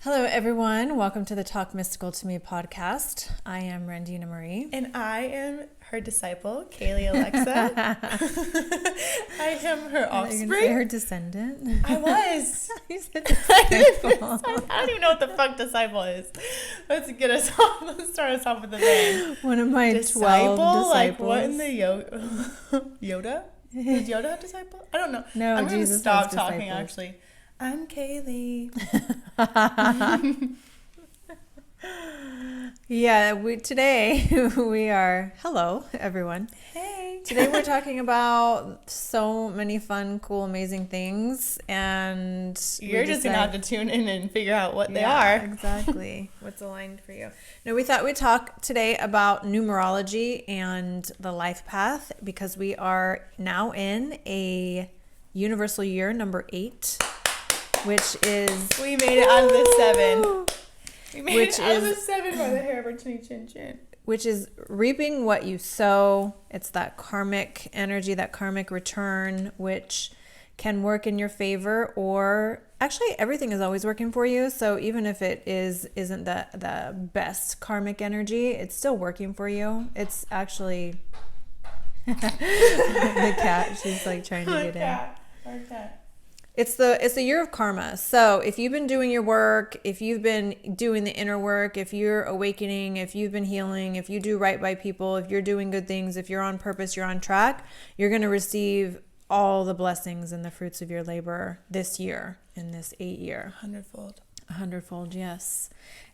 Hello, everyone. Welcome to the Talk Mystical to Me podcast. I am Randina Marie. And I am her disciple, Kaylee Alexa. I am her offspring. Say her descendant. I was. You said disciple. I don't even know what the fuck disciple is. Let's get us off. Let's start us off with a bang. One of my disciple? 12 disciples. Like what in the Yoda? Does Yoda have disciple? I don't know. No, I'm going to Jesus stop has talking, disciples. actually. I'm Kaylee. Yeah, today we are, hello, everyone. Hey. Today we're talking about so many fun, cool, amazing things, and You're just going to have to tune in and figure out what they are. Exactly. What's aligned for you. No, we thought we'd talk today about numerology and the life path because we are now in a universal year number 8, which is... We made it out of the 7. We made Which it out of is- the 7 by the hair of our chinny chin chin. which is reaping what you sow. It's that karmic energy, that karmic return, which can work in your favor, or actually everything is always working for you. So even if it isn't the best karmic energy, it's still working for you. It's actually the cat. She's like trying to get in. Our cat. It's the year of karma. So if you've been doing your work, if you've been doing the inner work, if you're awakening, if you've been healing, if you do right by people, if you're doing good things, if you're on purpose, you're on track, you're going to receive all the blessings and the fruits of your labor this year, in this 8 year. 100-fold. 100-fold, yes.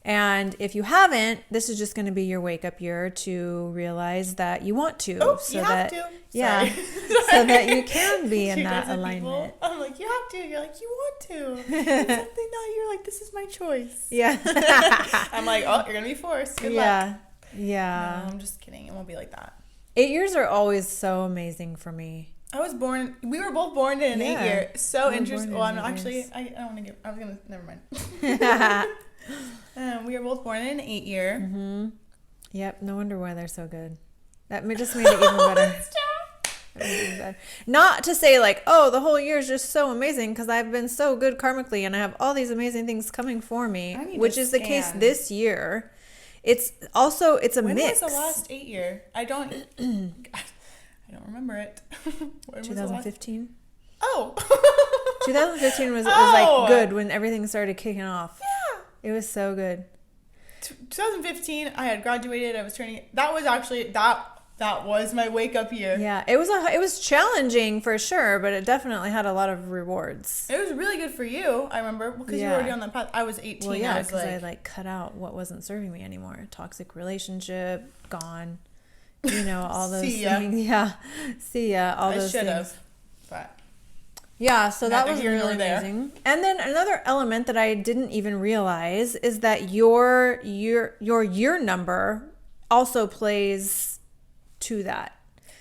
And if you haven't, this is just going to be your wake-up year to realize that you want to. Oh, so you that, have to. Yeah. Sorry. So that you can be in You that guys are alignment. people. I'm like, you have to. You're like, you want to. It's something that you're like, this is my choice. Yeah. I'm like, oh, you're going to be forced. Good luck. Yeah. Yeah. No, I'm just kidding. It won't be like that. 8 years are always so amazing for me. We were both born in an 8 year. So we were interesting. born Well, in I'm 8 actually, years. I don't want to give, I was going to, never mind. We were both born in an 8 year. Mm-hmm. Yep. No wonder why they're so good. That just made it even better. Even better. Not to say like, oh, the whole year is just so amazing because I've been so good karmically and I have all these amazing things coming for me, I need which to is the case scan. this year. It's a When mix. was the last 8 year? I don't remember it. When was the last- 2015. Oh. 2015 was Oh. like good when everything started kicking off. Yeah. It was so good. 2015, I had graduated. I was turning. That was actually that was my wake up year. Yeah, it was challenging for sure, but it definitely had a lot of rewards. It was really good for you. I remember because you were Yeah. already on that path. I was 18. Well, yeah, I was because like, I like cut out what wasn't serving me anymore. Toxic relationship, gone. You know, all those See ya. things. Yeah, see ya. All I those should things. have. But Yeah, so that Neither was here nor really there. amazing. And then another element that I didn't even realize is that your year number also plays to that.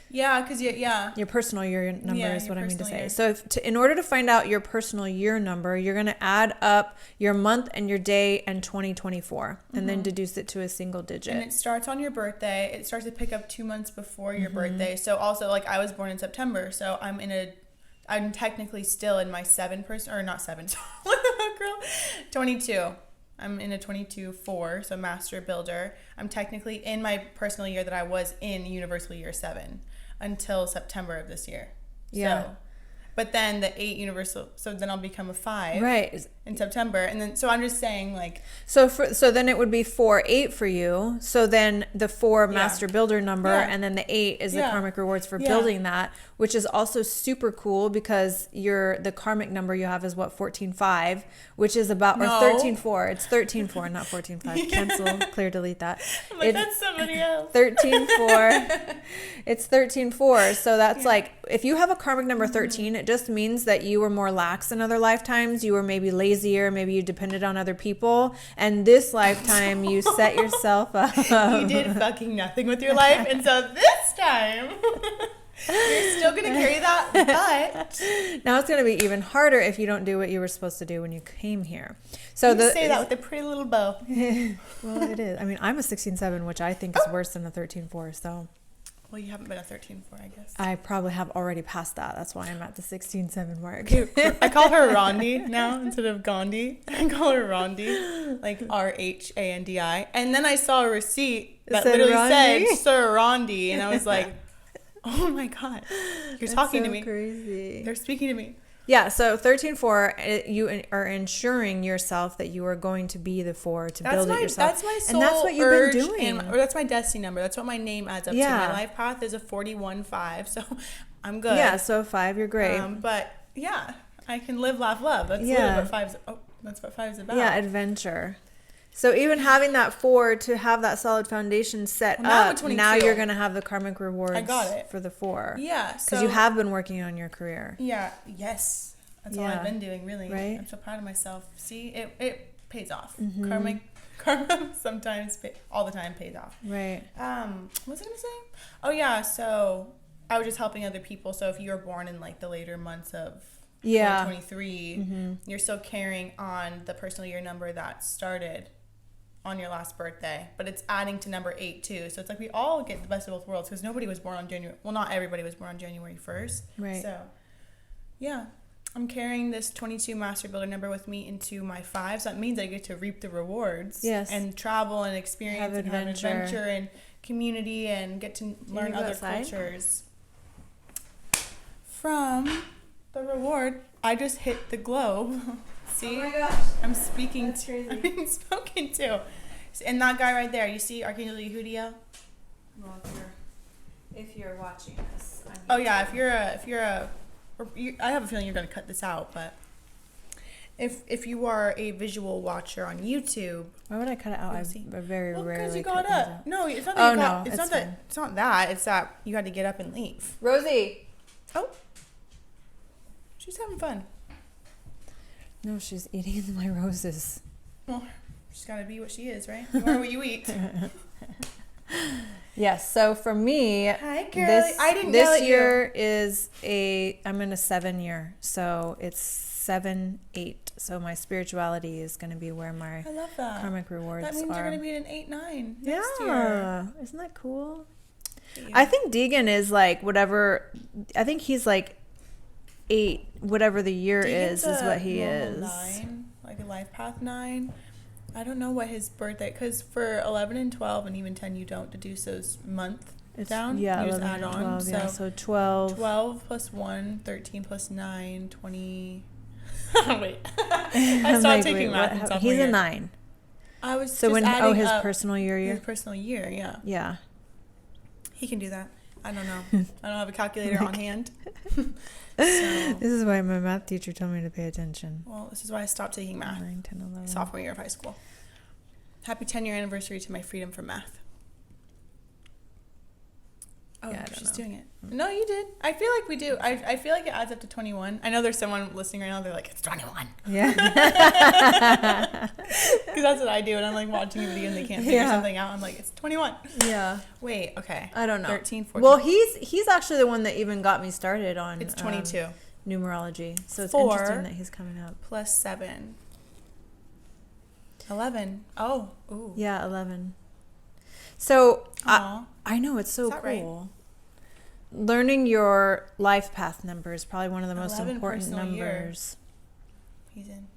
yeah, because yeah. Your personal year number Yeah, is your what I mean to personal say. year. So in order to find out your personal year number, you're going to add up your month and your day and 2024 and then deduce it to a single digit. And it starts on your birthday. It starts to pick up 2 months before your Mm-hmm. birthday. So also, like, I was born in September, so I'm technically still in my 7 person, or not 7, girl, 22. I'm in a 22-4, so master builder. I'm technically in my personal year that I was in universal year 7 until September of this year. Yeah. So, but then the 8 universal, so then I'll become a 5 Right. in September. And then, so I'm just saying, like, So then it would be 4-8 for you. So then the 4 master builder number Yeah. and then the 8 is the Yeah. karmic rewards for Yeah. building that, which is also super cool because the karmic number you have is what, 14-5, which is about or No. 13-4. It's 13-4, not 14-5. Cancel, clear, delete that. I'm like, that's somebody else. 13-4. It's 13-4. So that's like, if you have a karmic number 13, it just means that you were more lax in other lifetimes. You were maybe lazier. Maybe you depended on other people. And this lifetime, you set yourself up. You did fucking nothing with your life. And so this time, you're still going to carry that. But Now it's going to be even harder if you don't do what you were supposed to do when you came here. So you say that with a pretty little bow. Well, it is. I mean, I'm a 16-7, which I think is worse than a 13-4. So Well, you haven't been a 13-4, I guess. I probably have already passed that. That's why I'm at the 16-7 mark. I call her Rondi now instead of Gandhi. I call her Rondi, like Rhandi. And then I saw a receipt that literally said Sir Rondi, and I was like, oh my God, you're talking to me. Crazy. They're speaking to me. Yeah, so 13-4, you are ensuring yourself that you are going to be the 4 to build it yourself. That's my soul and that's what you've been doing. or that's my destiny number. That's what my name adds up to. My life path is a 41-5, so I'm good. Yeah, so 5, you're great. But yeah, I can live, laugh, love. That's literally what 5's. Oh, that's what 5's about. Yeah, adventure. So even having that 4 to have that solid foundation set up, now you're going to have the karmic rewards for the 4. Yeah. Because you have been working on your career. Yeah. Yes. That's all I've been doing, really. Right? I'm so proud of myself. See, it pays off. Mm-hmm. Karma sometimes, all the time, pays off. Right. What was I going to say? Oh, yeah. So I was just helping other people. So if you were born in like the later months of 2023, you're still carrying on the personal year number that started on your last birthday, but it's adding to number 8 too. So it's like we all get the best of both worlds because nobody was born on January. Well, not everybody was born on January 1st. Right. So, yeah, I'm carrying this 22 Master Builder number with me into my 5. So that means I get to reap the rewards. Yes. And travel and experience and have adventure and community and get to learn other cultures. From the reward, I just hit the globe. See? Oh my gosh. I'm speaking. That's crazy. I'm being spoken to. And that guy right there, you see Archangel Yehudia? Well, if you're watching this. Oh yeah, if you're I have a feeling you're going to cut this out, but if you are a visual watcher on YouTube. Why would I cut it out? I very rarely. Because you got up. No, it's not that you got. It's not that. It's not that. It's that you had to get up and leave. Rosie. Oh. She's having fun. No, she's eating my roses. Well, she's got to be what she is, right? You are what you eat. Yes. So for me, hi, girlie. I didn't this year is I'm in a 7 year, so it's 7-8. So my spirituality is going to be where my karmic rewards are. That means you're going to be an 8-9 next year. Isn't that cool? Yeah. I think Deegan is like whatever. I think he's like 8, whatever the year is what he is. 9, like a life path 9. I don't know what his birthday, because for 11 and 12 and even 10 you don't deduce those month down. Yeah, you 11 just add on. 12, yeah, so 12. 12 plus 1, 13 plus 9, 20. Wait. I stopped taking math in sophomore He's year. a 9. I was so just when adding his up personal year. His personal year, yeah. Yeah. He can do that. I don't know. I don't have a calculator on hand. So, this is why my math teacher told me to pay attention. Well, this is why I stopped taking math. 9, 10, 11. Sophomore year of high school. Happy 10-year anniversary to my freedom from math. Oh, yeah, she's doing it. No, you did. I feel like we do. I feel like it adds up to 21. I know there's someone listening right now. They're like, it's 21. Yeah. Because that's what I do. And I'm like watching a video and they can't figure something out. I'm like, it's 21. Yeah. Wait, okay. I don't know. 13, 14. Well, he's actually the one that even got me started on it's 22. Numerology. So it's 4 interesting that he's coming up. Plus 7. 11. Oh. Ooh. Yeah, 11. So I know, it's so cool. Right? Learning your life path number is probably one of the most important numbers. He's in.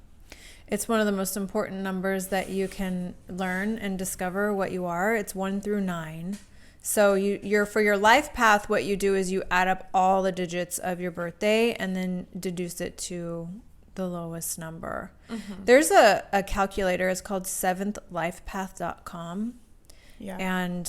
It's one of the most important numbers that you can learn and discover what you are. It's 1 through 9. So you're for your life path, what you do is you add up all the digits of your birthday and then deduce it to the lowest number. Mm-hmm. There's a calculator. It's called seventhlifepath.com. Yeah. And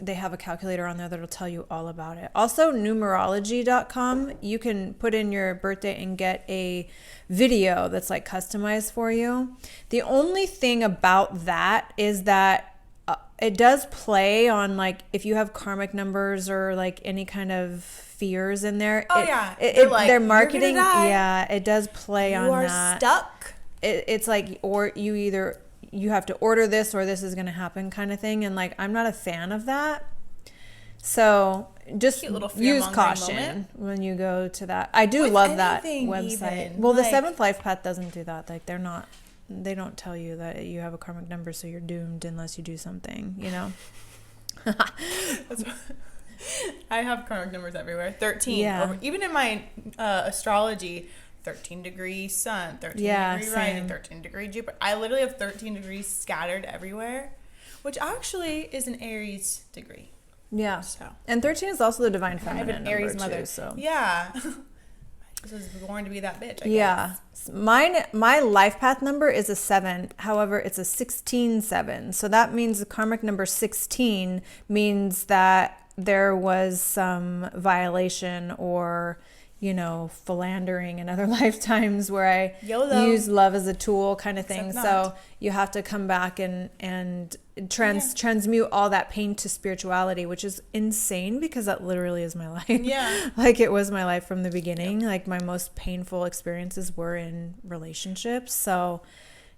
they have a calculator on there that'll tell you all about it. Also, numerology.com, you can put in your birthday and get a video that's like customized for you. The only thing about that is that it does play on like if you have karmic numbers or like any kind of fears in there. Their marketing, it does play on that. You are stuck. It's like, or you have to order this or this is going to happen kind of thing. And like, I'm not a fan of that. So just use caution when you go to that. I do love that website. Even, well, the Seventh Life Path doesn't do that. Like they don't tell you that you have a karmic number, so you're doomed unless you do something, you know? I have karmic numbers everywhere. 13. Yeah. Even in my astrology, 13 degree sun, 13 degree same. rising, 13 degree Jupiter. I literally have 13 degrees scattered everywhere, which actually is an Aries degree. Yeah. So. And 13 is also the divine I have feminine an Aries number mother. too, so. Yeah. I was born to be that bitch, I Yeah. guess. My life path number is a 7. However, it's a 16-7. So that means the karmic number 16 means that there was some violation or, philandering in other lifetimes where I YOLO. use love as a tool kind of thing. Except So not. you have to come back and transmute all that pain to spirituality, which is insane because that literally is my life. Yeah. Like it was my life from the beginning. Like my most painful experiences were in relationships. So,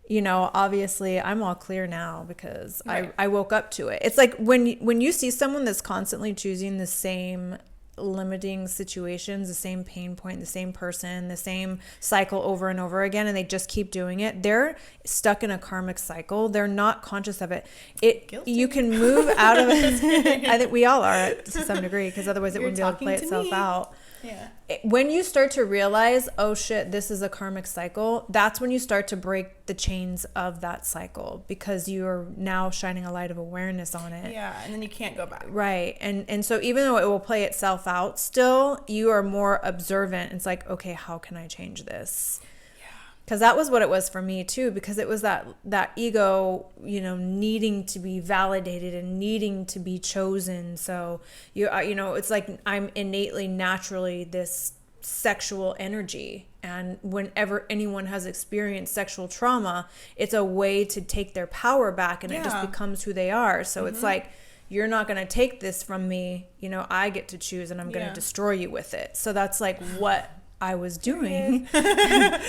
obviously I'm all clear now because Right. I woke up to it. It's like when you see someone that's constantly choosing the same limiting situations, the same pain point, the same person, the same cycle over and over again, and they just keep doing it, they're stuck in a karmic cycle. They're not conscious of it. Guilty. You can move out of it. I think we all are to some degree, because otherwise it You're wouldn't be able to play talking to itself me. out. Yeah. When you start to realize, oh shit, this is a karmic cycle, that's when you start to break the chains of that cycle, because you're now shining a light of awareness on it. Yeah, and then you can't go back. Right. And so even though it will play itself out still, you are more observant. It's like, okay, how can I change this? Because that was what it was for me too, because it was that ego, needing to be validated and needing to be chosen. So it's like I'm innately, naturally this sexual energy, and whenever anyone has experienced sexual trauma, it's a way to take their power back, and it just becomes who they are. So it's like, you're not going to take this from me, I get to choose, and I'm going to destroy you with it. So that's like what I was doing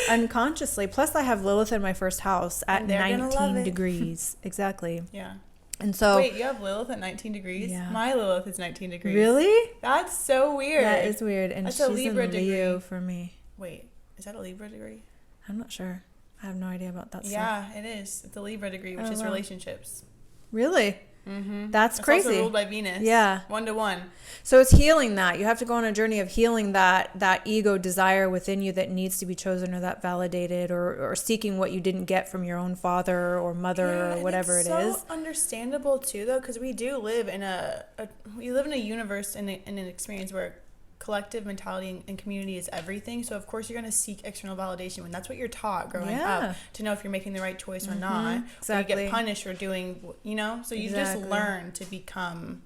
unconsciously. Plus I have Lilith in my first house at 19 degrees. Exactly. Yeah. And so wait, you have Lilith at 19 degrees? Yeah. My Lilith is 19 degrees. Really? That's so weird. That is weird. And That's she's a Libra in Leo degree. for me. Wait, is that a Libra degree? I'm not sure. I have no idea about that stuff. Yeah, it is. It's a Libra degree, which is wow. relationships. Really? Mm-hmm. That's crazy. It's also ruled by Venus. Yeah. 1-1. So it's healing that. You have to go on a journey of healing that ego desire within you that needs to be chosen, or that validated, or seeking what you didn't get from your own father or mother or whatever it is. It's so understandable too, though, because we do live in a universe and in an experience where collective mentality and community is everything. So of course you're going to seek external validation when that's what you're taught growing up, to know if you're making the right choice or not. Exactly. Or you get punished for doing, so you just learn to become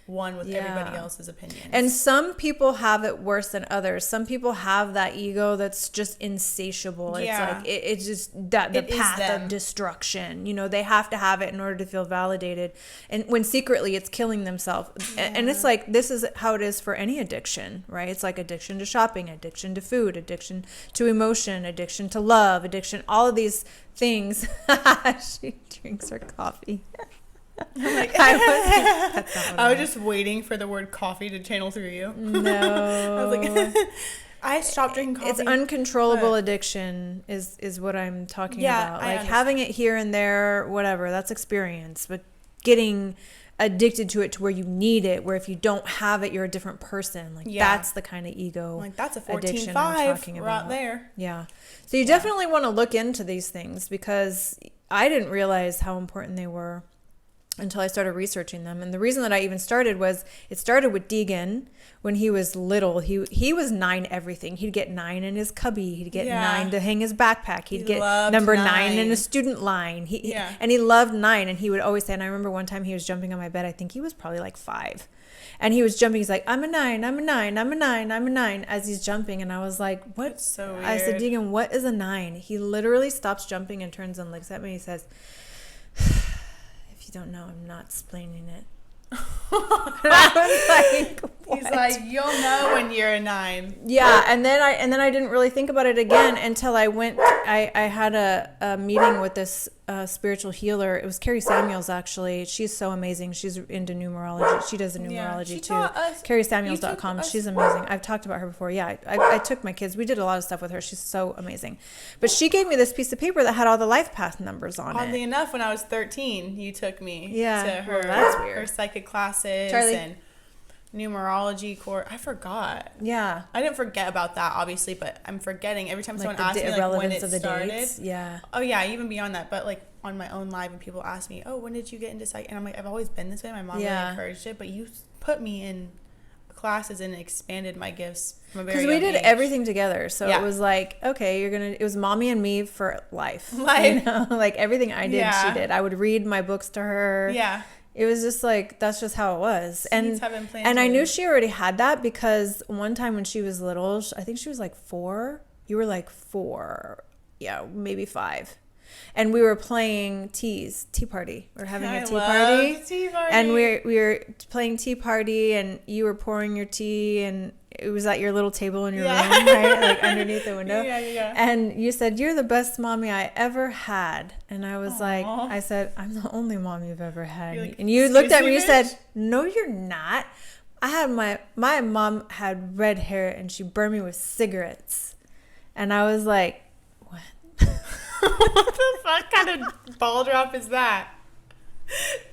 one with everybody else's opinions. And some people have it worse than others. Some people have that ego that's just insatiable. Yeah. It's like it's just that the path of destruction. They have to have it in order to feel validated. And when secretly it's killing themselves. Yeah. And it's like, this is how it is for any addiction, right? It's like addiction to shopping, addiction to food, addiction to emotion, addiction to love, addiction, all of these things. She drinks her coffee. I'm like, I was just waiting for the word coffee to channel through you. No. I was like, I stopped drinking coffee. It's uncontrollable addiction is what I'm talking about. Like having it here and there, whatever, that's experience. But getting addicted to it to where you need it, where if you don't have it, you're a different person. Like that's the kind of ego like that's a addiction I'm talking about. Right there. Yeah. So you definitely want to look into these things, because I didn't realize how important they were until I started researching them. And the reason that I even started was, it started with Deegan when he was little. He was 9 everything. He'd get 9 in his cubby. He'd get 9 to hang his backpack. He'd get number 9 in a student line. And he loved 9. And he would always say, and I remember one time he was jumping on my bed. I think he was probably like 5. And he was jumping. He's like, I'm a 9, I'm a 9, I'm a 9, I'm a 9, as he's jumping. And I was like, what? That's so weird. I said, Deegan, what is a 9? He literally stops jumping and turns and looks at me. He says, you don't know, I'm not explaining it. And I was like, what? He's like, you'll know when you're a 9. Yeah, and then I didn't really think about it again until I went. I had a meeting with this spiritual healer. It was Carrie Samuels, actually. She's so amazing. She's into numerology. She does the numerology too. CarrieSamuels.com. She's amazing. I've talked about her before. Yeah, I took my kids. We did a lot of stuff with her. She's so amazing. But she gave me this piece of paper that had all the life path numbers on it. Oddly enough, when I was 13, you took me to her, that's weird. her psychic classes. Charlie. And numerology course. I forgot. Yeah. I didn't forget about that, obviously, but I'm forgetting every time Like someone asks me like when it of the started. dates. Yeah. Oh yeah, even beyond that, but like on my own live, and people ask me, "Oh, when did you get into psych?" And I'm like, I've always been this way. My mom really encouraged it, but you put me in classes and expanded my gifts from a very young age. Because we did everything together, so it was like, okay, it was mommy and me for life. You know? Like everything I did, she did. I would read my books to her. Yeah. It was just like, that's just how it was. Seeds have been planted. And I knew she already had that because one time when she was little, I think she was like 4. You were like 4. Yeah, maybe 5. And we were playing tea party. We were having a tea party. And we were playing tea party, and you were pouring your tea, and it was at your little table in your room, right? Like underneath the window. Yeah. And you said, "You're the best mommy I ever had." And I was like, I said, "I'm the only mom you've ever had." Like, and you looked at me and you said, "No, you're not. I had my mom had red hair, and she burned me with cigarettes." And I was like, "What?" What the fuck kind of ball drop is that?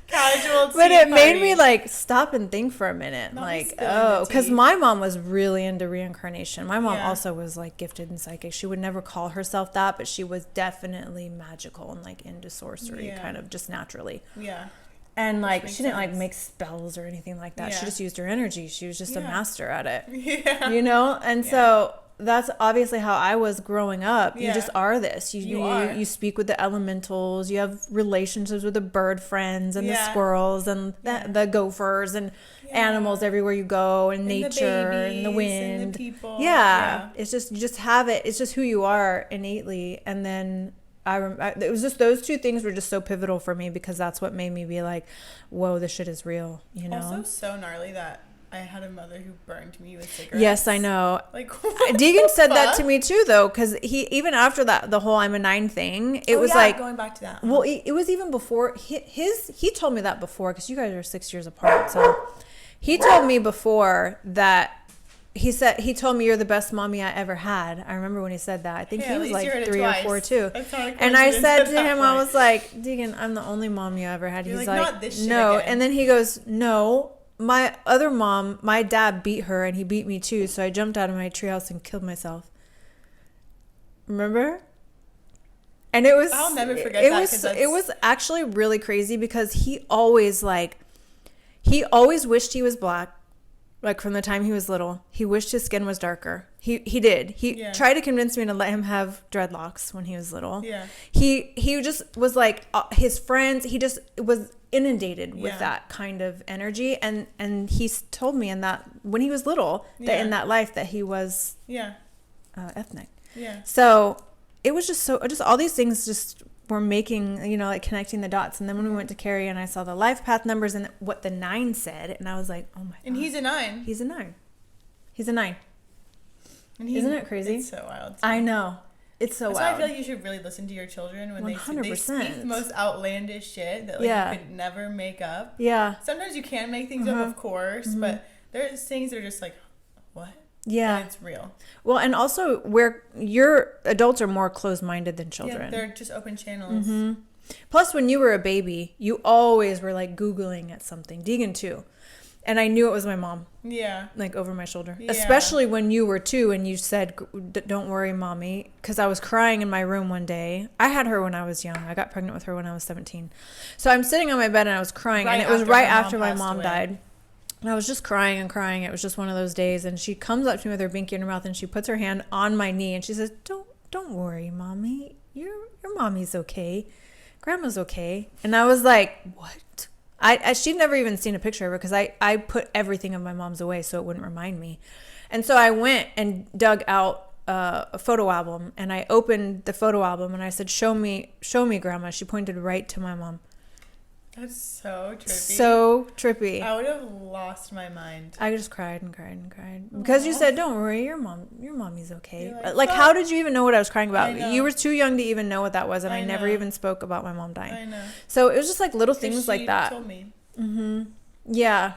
Casual tea But it made party. me like stop and think for a minute. Not like, spilling oh, the because tea. my mom was really into reincarnation. My mom Yeah. also was like gifted and psychic. She would never call herself that, but she was definitely magical and like into sorcery, kind of just naturally. Yeah. And like she didn't like sense. make spells or anything like that. Yeah. She just used her energy. She was just a master at it. Yeah. You know? And so that's obviously how I was growing up. You Yeah. just are this. You speak with the elementals. You have relationships with the bird friends and the squirrels and the gophers and animals everywhere you go, and nature and the wind. And the people. Yeah. It's just, you just have it. It's just who you are innately. And then it was just, those two things were just so pivotal for me, because that's what made me be like, whoa, this shit is real, you know? Also so gnarly that I had a mother who burned me with cigarettes. Yes, I know. Like, Deegan said that to me too, though, because he, even after that, the whole I'm a 9 thing, it was like, going back to that. Well, it was even before he told me that before, because you guys are 6 years apart. So he told me before that he told me, "You're the best mommy I ever had." I remember when he said that. I think he was like 3 or 4 too. And I said to him, I was like, "Deegan, I'm the only mom you ever had." You're He's like, like, "Not this shit "No." again." And then he goes, "No. My other mom, my dad beat her, and he beat me too. So I jumped out of my treehouse and killed myself." Remember? And it was, I'll never forget that. It was actually really crazy, because he always wished he was black. Like from the time he was little, he wished his skin was darker. He did. He tried to convince me to let him have dreadlocks when he was little. Yeah. He just was like, his friends, he just was inundated with that kind of energy, and he told me in that, when he was little, that in that life that he was ethnic. Yeah. So it was just all these things just were making, you know, like connecting the dots. And then when we went to Carrie and I saw the life path numbers and what the 9 said, and I was like, oh my God. And he's a 9. He's a 9. He's a 9. And Isn't it crazy? It's so wild. I know. It's so That's wild. why I feel like you should really listen to your children when 100%. they speak the most outlandish shit that like you could never make up. Yeah. Sometimes you can make things up, of course, but there's things that are just like, what? Yeah. And it's real. Well, and also where your adults are more closed-minded than children. Yeah, they're just open channels. Plus, when you were a baby, you always were like Googling at something. Deegan too. And I knew it was my mom. Yeah. Like over my shoulder. Yeah. Especially when you were 2 and you said, "Don't worry, mommy." Because I was crying in my room one day. I had her when I was young. I got pregnant with her when I was 17. So I'm sitting on my bed and I was crying. And it was right after my mom died. And I was just crying and crying. It was just one of those days. And she comes up to me with her binky in her mouth and she puts her hand on my knee and she says, Don't worry, mommy. Your mommy's okay. Grandma's okay. And I was like, what? She'd never even seen a picture of her, because I put everything of my mom's away so it wouldn't remind me. And so I went and dug out a photo album, and I opened the photo album and I said, show me, Grandma. She pointed right to my mom. That's so trippy. So trippy. I would have lost my mind. I just cried and cried and cried. Because you said, don't worry, your mommy's okay. Like, how did you even know what I was crying about? I know. You were too young to even know what that was, and I never know. even spoke about my mom dying. I know. So it was just like little things like that. Told me. Yeah.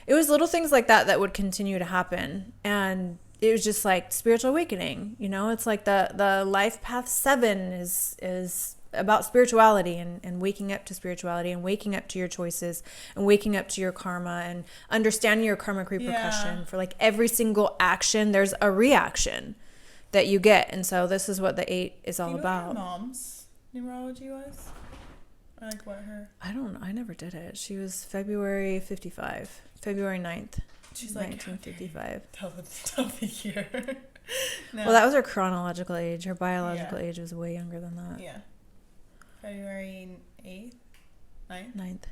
It was little things like that that would continue to happen. And it was just like spiritual awakening. You know, it's like the life path 7 is about spirituality and waking up to spirituality and waking up to your choices and waking up to your karma and understanding your karmic repercussion. For like every single action, there's a reaction that you get. And so this is what the 8 is all about. What your mom's numerology was? Or like what her? I don't know. I never did it. She was February 55. February 9th. She's like 1955. Tell the year. No. Well, that was her chronological age. Her biological age was way younger than that. Yeah. February 8th? 9th? 9th.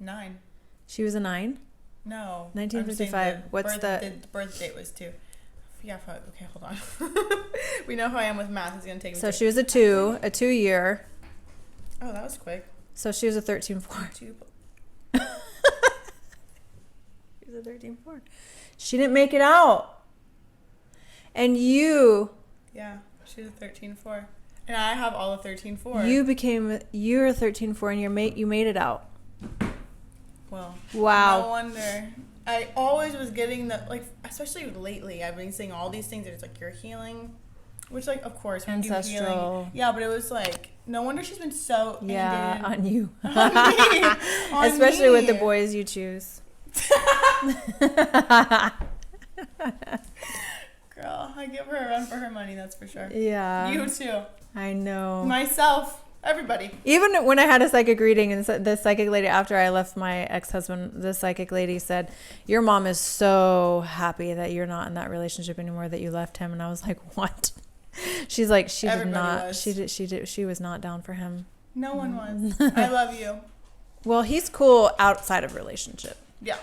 9. She was a 9? No. 1955. What's the birth date was 2. Yeah, okay, hold on. We know how I am with math. It's going to take me. So she was a 2 year. Oh, that was quick. So she was a 13-4. 2. She was a 13-4. She didn't make it out. And you. Yeah, she was a 13-4. And I have all of 13-4. You're a 13-4 and you made it out. Well. Wow. No wonder. I always was getting the, like, especially lately, I've been seeing all these things that it's like you're healing. Which, like, of course, when you ancestral. Healing, yeah, but it was like, no wonder she's been so on you. On me. Especially with the boys you choose. Girl, I give her a run for her money, that's for sure. Yeah. You too. I know. Myself. Everybody. Even when I had a psychic reading and the psychic lady, after I left my ex-husband, the psychic lady said, your mom is so happy that you're not in that relationship anymore, that you left him. And I was like, what? She's like, she was not down for him. No one was. I love you. Well, he's cool outside of relationship. Yeah.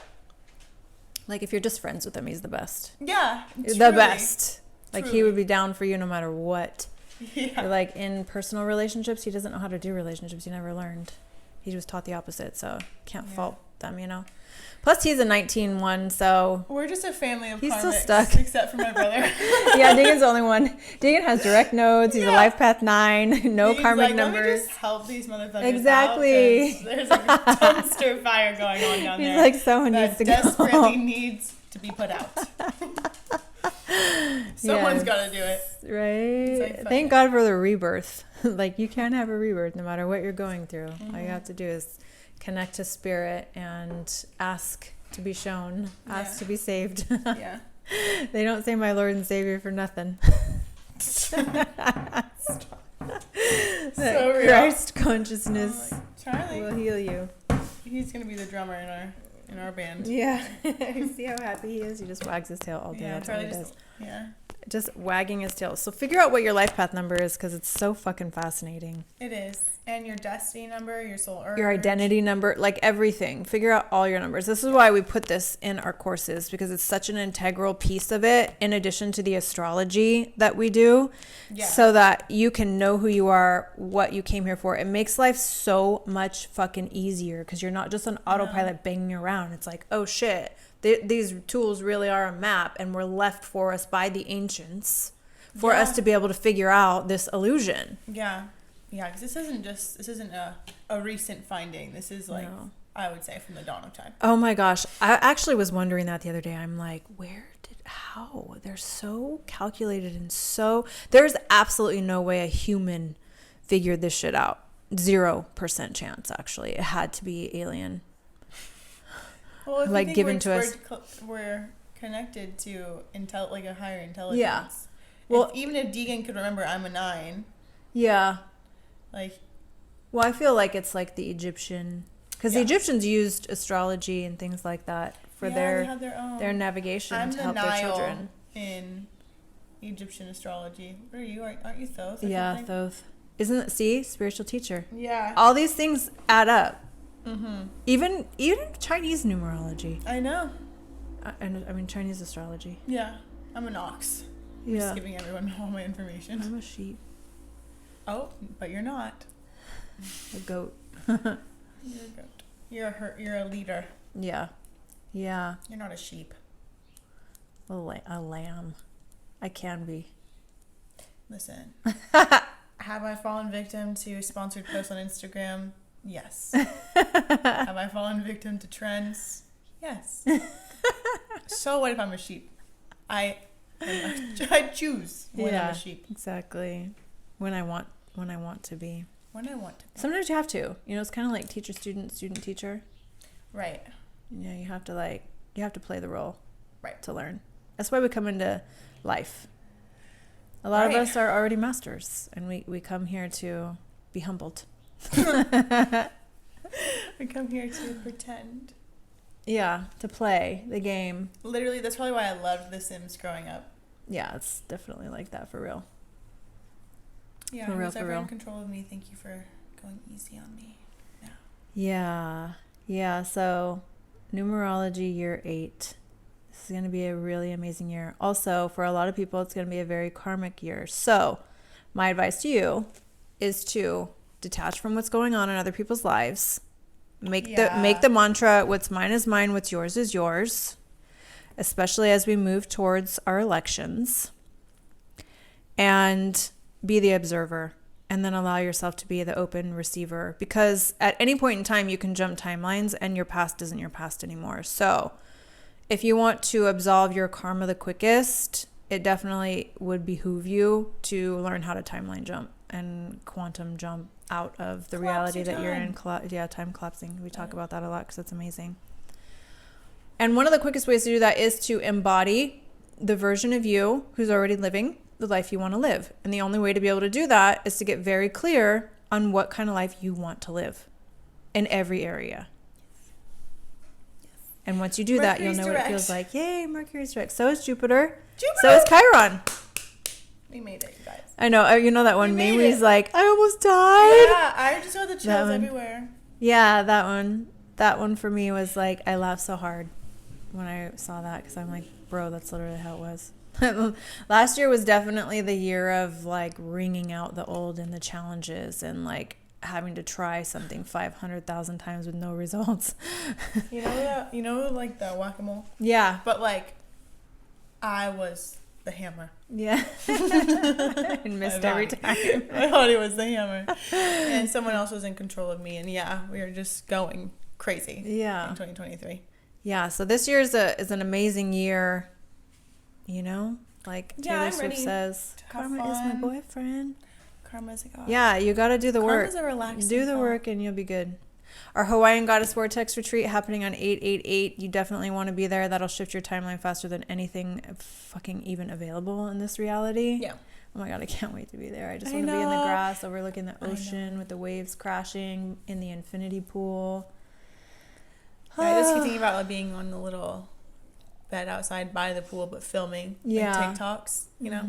Like if you're just friends with him, he's the best. Yeah. The best. Like he would be down for you no matter what. Yeah. Or like in personal relationships, he doesn't know how to do relationships. He never learned. He was taught the opposite, so can't fault them, you know. Plus, he's a 19-1, so we're just a family of he's karmics, still stuck, except for my brother. Yeah, Deegan's the only one. Deegan has direct nodes. He's a life path 9. No Deegan's karmic like, numbers. Let me just help these motherfuckers exactly. Out, there's a dumpster fire going on down there. He's like, someone needs to go. Desperately needs to be put out. Someone's got to do it. Right. Like, Thank God for the rebirth. Like you can have a rebirth no matter what you're going through. All you have to do is connect to spirit and ask to be shown, ask to be saved. Yeah. They don't say my Lord and Savior for nothing. So real. Christ consciousness Charlie will heal you. He's gonna be the drummer in our band. Yeah. See how happy he is? He just wags his tail all day. That's Charlie what he does. Yeah. Just wagging his tail. So figure out what your life path number is, because it's so fucking fascinating. It is. And your destiny number, your soul urge. Your identity number, like everything. Figure out all your numbers. This is why we put this in our courses, because it's such an integral piece of it, in addition to the astrology that we do, so that you can know who you are, what you came here for. It makes life so much fucking easier, because you're not just on autopilot banging around. It's like, oh shit, these tools really are a map, and were left for us by the ancients for us to be able to figure out this illusion. Yeah. Yeah, because this isn't a recent finding. This is like, I would say, from the dawn of time. Oh my gosh. I actually was wondering that the other day. I'm like, how? They're so calculated and there's absolutely no way a human figured this shit out. 0% chance, actually. It had to be alien. Well, if like given to us. We're connected to like a higher intelligence. Yeah. Well, even if Deegan could remember I'm a 9. Yeah. Like, well, I feel like it's like the Egyptian, because the Egyptians used astrology and things like that for their navigation to help their children. In Egyptian astrology. What are you? Aren't you Thoth? Yeah, Thoth. Isn't it? See, spiritual teacher. Yeah. All these things add up. Mm-hmm. Even Chinese numerology. I know. I mean Chinese astrology. Yeah, I'm an ox. I'm just giving everyone all my information. I'm a sheep. Oh, but you're not. A goat. You're a goat. You're a leader. Yeah. Yeah. You're not a sheep. A lamb. I can be. Listen. Have I fallen victim to sponsored posts on Instagram? Yes. Have I fallen victim to trends? Yes. So what if I'm a sheep? I choose when I'm a sheep. Exactly. When I want when I want to be. When I want to be. Sometimes you have to. You know, it's kind of like teacher, student, student, teacher. Right. You know, you have to play the role. Right. To learn. That's why we come into life. A lot of us are already masters, and we come here to be humbled. We come here to pretend. Yeah, to play the game. Literally, that's probably why I loved The Sims growing up. Yeah, it's definitely like that for real. Yeah, for real, who's for ever real. in control of me, thank you for going easy on me. Yeah. Yeah. Yeah, so numerology year 8. This is going to be a really amazing year. Also, for a lot of people, it's going to be a very karmic year. So, my advice to you is to detach from what's going on in other people's lives. Make the mantra, what's mine is mine, what's yours is yours, especially as we move towards our elections. And be the observer, and then allow yourself to be the open receiver, because at any point in time you can jump timelines and your past isn't your past anymore. So if you want to absolve your karma the quickest, it definitely would behoove you to learn how to timeline jump and quantum jump out of the reality that you're in. Time collapsing. We talk about that a lot because it's amazing. And one of the quickest ways to do that is to embody the version of you who's already living the life you want to live. And the only way to be able to do that is to get very clear on what kind of life you want to live in every area. Yes. And once you do that, you'll know what it feels like. Yay, Mercury's direct. So is Jupiter. So is Chiron. We made it, you guys. I know. You know that one meme where he's like, I almost died. Yeah, I just got the chills everywhere. Yeah, that one. That one for me was like, I laughed so hard when I saw that, because I'm like, bro, that's literally how it was. Last year was definitely the year of like wringing out the old and the challenges and like having to try something 500,000 times with no results. You know, like the whack-a-mole? Yeah. But like, I was the hammer. Yeah. And missed every time. I thought it was the hammer. And someone else was in control of me. And yeah, we were just going crazy. Yeah. In 2023. Yeah. So this year is an amazing year. You know, like Taylor Swift says, karma is my boyfriend. Karma's a god. Yeah, you got to do the work. Karma's a relaxing do the work and you'll be good. Our Hawaiian Goddess Vortex Retreat happening on 8/8/8. You definitely want to be there. That'll shift your timeline faster than anything fucking even available in this reality. Yeah. Oh my God, I can't wait to be there. I just want to be in the grass overlooking the ocean with the waves crashing in the infinity pool. Yeah, I just keep thinking about like, being on the little bed outside by the pool, but filming like TikToks, you know,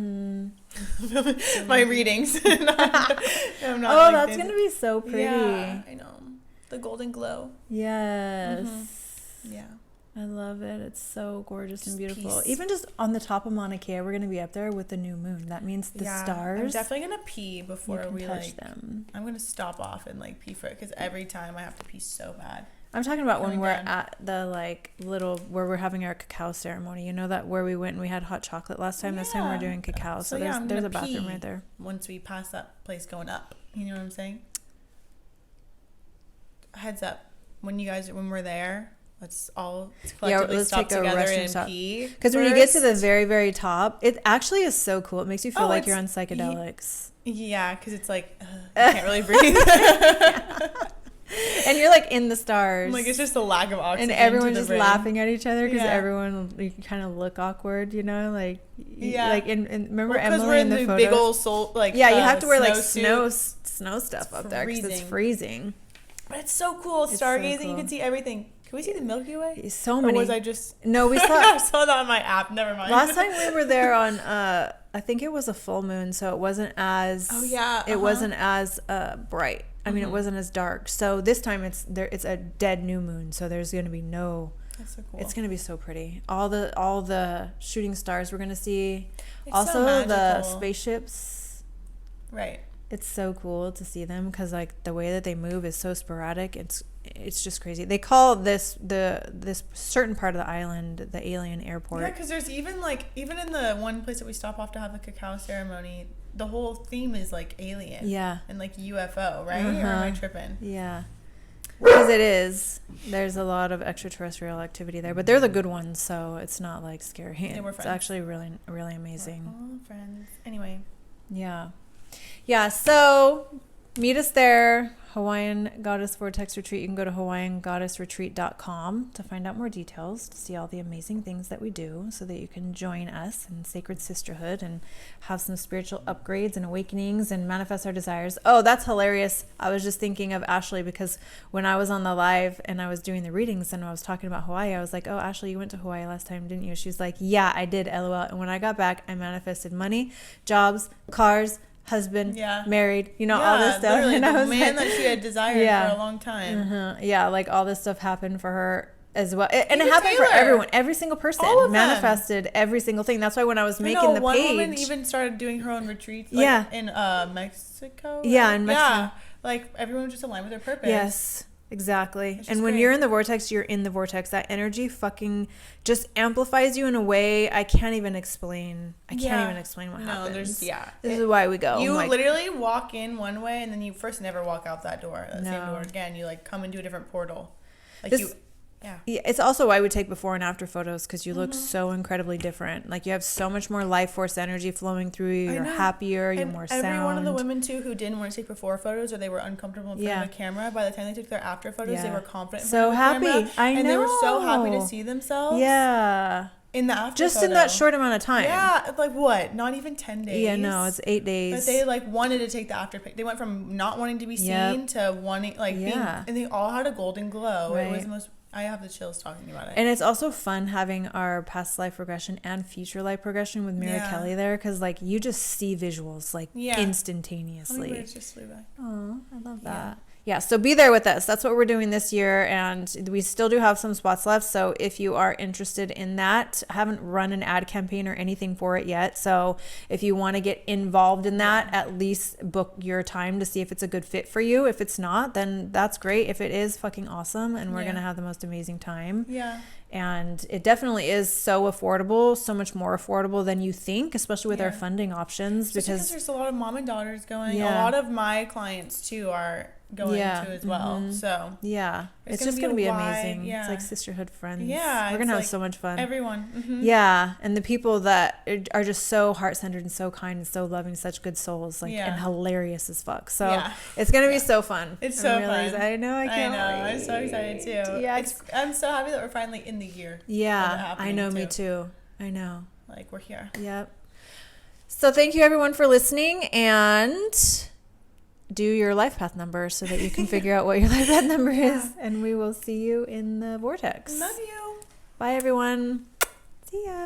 my readings. I'm not that's gonna be so pretty. Yeah, I know, the golden glow. Yes. Yeah, I love it. It's so gorgeous and beautiful. Peace. Even just on the top of Mauna Kea, we're gonna be up there with the new moon. That means the stars. I'm definitely gonna pee before we touch them. I'm gonna stop off and like pee for it, because every time I have to pee so bad. I'm talking about when we're at the like little where we're having our cacao ceremony. You know that where we went and we had hot chocolate last time. This time we're doing cacao. So there's a bathroom right there. Once we pass that place going up, you know what I'm saying? Heads up, when we're there, let's all collectively stop together and pee. Because when you get to the very, very top, it actually is so cool. It makes you feel like you're on psychedelics. Yeah, because it's like you can't really breathe. And you're like in the stars. Like it's just a lack of oxygen. And everyone's just laughing at each other because everyone kind of look awkward, you know, like like in remember Emily in the photos? Big old soul, like you have to wear like snow stuff up there because it's freezing. But it's so cool, stargazing. So cool. You can see everything. Can we see the Milky Way? So many. Or was I just? No, we saw. I saw that on my app. Never mind. Last time we were there on, I think it was a full moon, so it wasn't as. Oh yeah. It wasn't as bright. I mean, it wasn't as dark. So this time it's a dead new moon. So there's going to be no. That's so cool. It's going to be so pretty. All the shooting stars we're going to see. It's also so the spaceships. Right. It's so cool to see them because like the way that they move is so sporadic. It's just crazy. They call this certain part of the island the alien airport. Yeah, because there's even in the one place that we stop off to have the cacao ceremony, the whole theme is like alien. Yeah. And like UFO, right? Or am I tripping? Yeah. Because it is. There's a lot of extraterrestrial activity there, but they're the good ones, so it's not like scary. It's actually really, really amazing. We're all friends. Anyway. Yeah. Yeah, so meet us there. Hawaiian Goddess Vortex Retreat. You can go to hawaiiangoddessretreat.com to find out more details, to see all the amazing things that we do, so that you can join us in sacred sisterhood and have some spiritual upgrades and awakenings and manifest our desires. Oh, that's hilarious. I was just thinking of Ashley, because when I was on the live and I was doing the readings and I was talking about Hawaii, I was like, oh, Ashley, you went to Hawaii last time, didn't you? She was like, yeah, I did, LOL. And when I got back, I manifested money, jobs, cars, husband, married, all this stuff. Literally, and the I was man like, that she had desired for a long time. Yeah, like all this stuff happened for her as well. And Even it happened Taylor. for everyone. Every single person All of them. manifested every single thing. That's why when I was making the one page. woman even started doing her own retreats in Mexico. Yeah, in Mexico. Yeah, like everyone was just aligned with their purpose. Yes. Exactly. And when great. you're in the vortex, you're in the vortex. That energy fucking just amplifies you in a way I can't even explain. I can't even explain what happens. This is why we go. You literally walk in one way and then you first never walk out that door. That same door again. You like come into a different portal. Yeah, it's also why we take before and after photos, because you look so incredibly different. Like you have so much more life force energy flowing through you. You're happier. You're more sound. Every one of the women too who didn't want to take before photos, or they were uncomfortable in front of a camera, by the time they took their after photos, they were confident. So happy. I know. And they were so happy to see themselves. Yeah. In the after just photo. In that short amount of time. Yeah, like what? Not even 10 days. Yeah, no, it's 8 days. But they like wanted to take the after pic. They went from not wanting to be seen to wanting being, and they all had a golden glow. Right. It was the most. I have the chills talking about it. And it's also fun having our past life regression and future life regression with Mira Kelly there, because like you just see visuals like instantaneously. Oh, I love that. Yeah, so be there with us. That's what we're doing this year, and we still do have some spots left. So if you are interested in that, I haven't run an ad campaign or anything for it yet. So if you want to get involved in that, at least book your time to see if it's a good fit for you. If it's not, then that's great. If it is, fucking awesome, and we're gonna have the most amazing time. Yeah. And it definitely is so affordable, so much more affordable than you think, especially with our funding options. Because there's a lot of mom and daughters going. A lot of my clients too are going to as well. So it's just gonna be amazing. It's like sisterhood friends. We're gonna have so much fun. Everyone. And the people that are just so heart-centered and so kind and so loving, such good souls, like and hilarious as fuck. So it's gonna be so fun. It's so fun. I know. I can't wait. I'm so excited too. I'm so happy that we're finally in the year. I know. Me too. I know. Like we're here. Yep. So thank you everyone for listening, and do your life path number so that you can figure out what your life path number is, and we will see you in the vortex. Love you. Bye everyone. See ya.